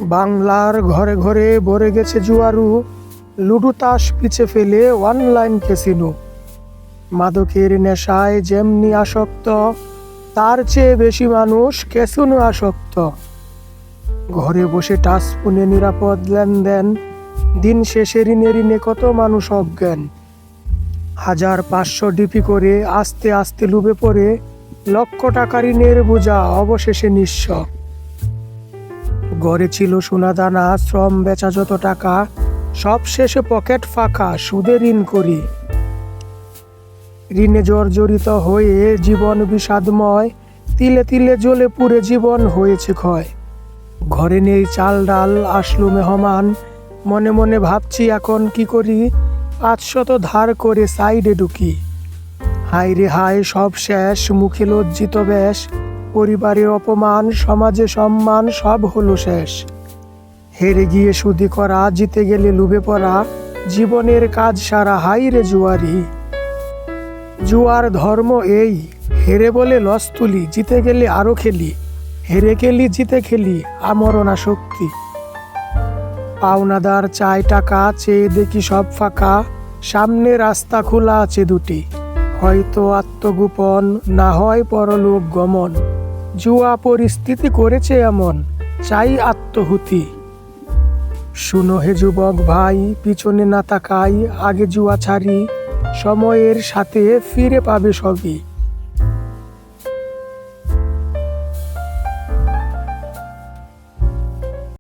বাংলার ঘরে ঘরে ভরে গেছে জুয়ারু, লুডু তাস পিছে ফেলে অনলাইন ক্যাসিনো। মাদকের নেশায় যেমনি আসক্ত, তার চেয়ে বেশি মানুষ ক্যাসিনো আসক্ত। ঘরে বসে টাচ ফোনে নিরাপদ লেনদেন, দিন শেষে ঋণে ঋণে কত মানুষ অজ্ঞান। 1500 ডিপি করে আস্তে আস্তে লুবে পড়ে লক্ষ টাকা ঋণের বোঝা অবশেষে নিঃস্ব। ঘরে ছিল সোনাদানা, শ্রম বেচা যত টাকা, সব শেষে পকেট ফাঁকা, সুদে ঋণ করি। ঋণে জর্জরিত হয়ে জীবন বিষাদময়, তিলে তিলে জ্বলে পুড়ে জীবন হয়েছে ক্ষয়। ঘরে নেই চাল ডাল, আসলো মেহমান, মনে মনে ভাবছি এখন কি করি, 500 ধার করে সাইডে ঢুকি। হায় রে হায়, সব শেষ, মুখে লজ্জিত বেশ, পরিবারের অপমান, সমাজে সম্মান, সব হলো শেষ। হেরে গিয়ে সুদি করা, জিতে গেলে লুবে পড়া, জীবনের কাজ সারা, হাই রে জুয়ারি। জুয়ার ধর্ম এই, হেরে বলে লস তুলি, জিতে গেলে আরো খেলি, হেরে খেলি জিতে খেলি, আমরণা শক্তি। পাওনাদার চাই টাকা, চেয়ে দেখি সব ফাঁকা, সামনে রাস্তা খোলা আছে দুটি, হয়তো আত্মগোপন, না হয় পরলোক গমন। জুয়া পরিস্থিতি করেছে এমন, চাই আত্মহুতি। শুনো হে যুবক ভাই, পিছনে না তাকাই, আগে জুয়া ছাড়ি, সময়ের সাথে ফিরে পাবে সবই।